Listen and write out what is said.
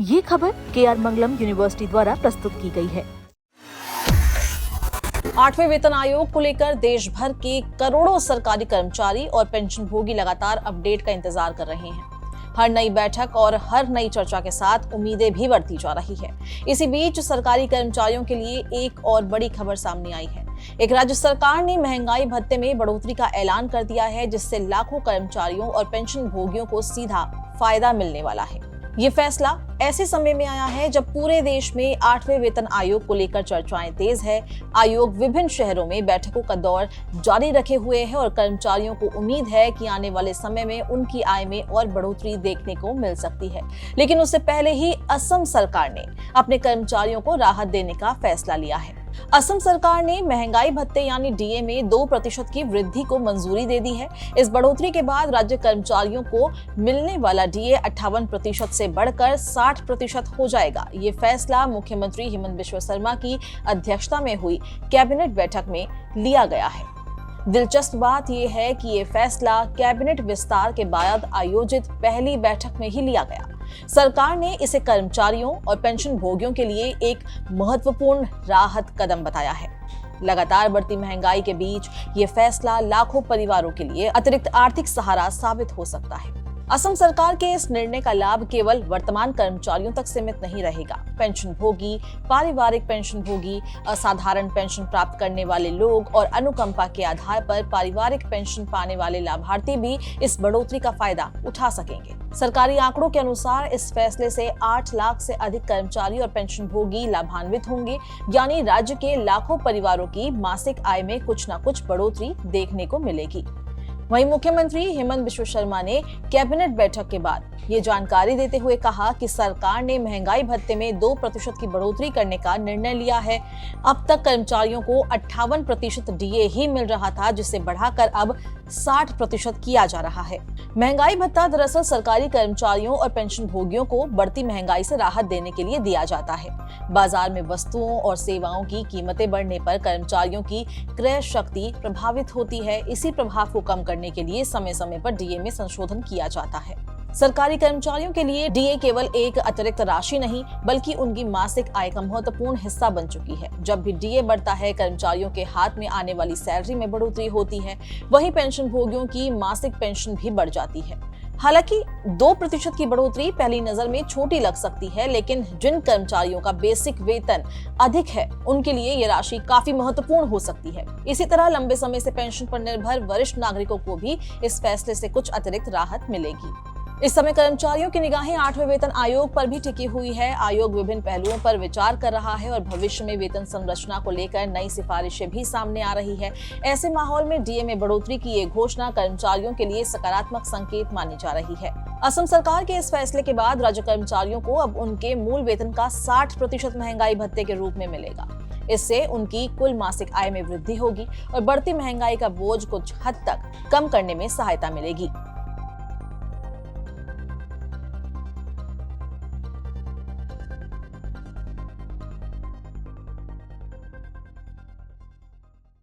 ये खबर KR मंगलम university द्वारा प्रस्तुत की गई है। 8वें वेतन आयोग को लेकर देश भर के करोड़ों सरकारी कर्मचारी और पेंशनभोगी लगातार अपडेट का इंतजार कर रहे हैं। हर नई बैठक और हर नई चर्चा के साथ उम्मीदें भी बढ़ती जा रही है। इसी बीच सरकारी कर्मचारियों के लिए एक और बड़ी खबर सामने आई है। एक राज्य सरकार ने महंगाई भत्ते में बढ़ोतरी का ऐलान कर दिया है, जिससे लाखों कर्मचारियों और पेंशनभोगियों को सीधा फायदा मिलने वाला है। ये फैसला ऐसे समय में आया है जब पूरे देश में 8वें वेतन आयोग को लेकर चर्चाएं तेज है। आयोग विभिन्न शहरों में बैठकों का दौर जारी रखे हुए है और कर्मचारियों को उम्मीद है कि आने वाले समय में उनकी आय में और बढ़ोतरी देखने को मिल सकती है। लेकिन उससे पहले ही असम सरकार ने अपने कर्मचारियों को राहत देने का फैसला लिया है। असम सरकार ने महंगाई भत्ते यानी डीए में 2% की वृद्धि को मंजूरी दे दी है। इस बढ़ोतरी के बाद राज्य कर्मचारियों को मिलने वाला डीए 58% से बढ़कर 60% हो जाएगा। ये फैसला मुख्यमंत्री हेमंत बिश्व शर्मा की अध्यक्षता में हुई कैबिनेट बैठक में लिया गया है। दिलचस्प बात यह है कि ये फैसला कैबिनेट विस्तार के बाद आयोजित पहली बैठक में ही लिया गया। सरकार ने इसे कर्मचारियों और पेंशनभोगियों के लिए एक महत्वपूर्ण राहत कदम बताया है। लगातार बढ़ती महंगाई के बीच ये फैसला लाखों परिवारों के लिए अतिरिक्त आर्थिक सहारा साबित हो सकता है। असम सरकार के इस निर्णय का लाभ केवल वर्तमान कर्मचारियों तक सीमित नहीं रहेगा। पेंशनभोगी, पारिवारिक पेंशनभोगी, असाधारण पेंशन प्राप्त करने वाले लोग और अनुकंपा के आधार पर पारिवारिक पेंशन पाने वाले लाभार्थी भी इस बढ़ोतरी का फायदा उठा सकेंगे। सरकारी आंकड़ों के अनुसार इस फैसले से 8 लाख से अधिक कर्मचारी और पेंशनभोगी लाभान्वित होंगे, यानी राज्य के लाखों परिवारों की मासिक आय में कुछ न कुछ बढ़ोतरी देखने को मिलेगी। वहीं मुख्यमंत्री हेमंत बिश्व शर्मा ने कैबिनेट बैठक के बाद ये जानकारी देते हुए कहा कि सरकार ने महंगाई भत्ते में 2% की बढ़ोतरी करने का निर्णय लिया है। अब तक कर्मचारियों को 58% डीए ही मिल रहा था, जिसे बढ़ाकर अब 60% किया जा रहा है। महंगाई भत्ता दरअसल सरकारी कर्मचारियों और पेंशनभोगियों को बढ़ती महंगाई से राहत देने के लिए दिया जाता है। बाजार में वस्तुओं और सेवाओं की कीमतें बढ़ने पर कर्मचारियों की क्रय शक्ति प्रभावित होती है। इसी प्रभाव को कम करने के लिए समय समय पर डीए में संशोधन किया जाता है। सरकारी कर्मचारियों के लिए डीए केवल एक अतिरिक्त राशि नहीं, बल्कि उनकी मासिक आय का महत्वपूर्ण हिस्सा बन चुकी है। जब भी डीए बढ़ता है, कर्मचारियों के हाथ में आने वाली सैलरी में बढ़ोतरी होती है। वहीं पेंशनभोगियों की मासिक पेंशन भी बढ़ जाती है। हालांकि 2% की बढ़ोतरी पहली नजर में छोटी लग सकती है, लेकिन जिन कर्मचारियों का बेसिक वेतन अधिक है, उनके लिए ये राशि काफी महत्वपूर्ण हो सकती है। इसी तरह लंबे समय से पेंशन पर निर्भर वरिष्ठ नागरिकों को भी इस फैसले से कुछ अतिरिक्त राहत मिलेगी। इस समय कर्मचारियों की निगाहें 8वें वेतन आयोग पर भी टिकी हुई है। आयोग विभिन्न पहलुओं पर विचार कर रहा है और भविष्य में वेतन संरचना को लेकर नई सिफारिशें भी सामने आ रही है। ऐसे माहौल में डीए में बढ़ोतरी की ये घोषणा कर्मचारियों के लिए सकारात्मक संकेत मानी जा रही है। असम सरकार के इस फैसले के बाद राज्य कर्मचारियों को अब उनके मूल वेतन का 60% महंगाई भत्ते के रूप में मिलेगा। इससे उनकी कुल मासिक आय में वृद्धि होगी और बढ़ती महंगाई का बोझ कुछ हद तक कम करने में सहायता मिलेगी।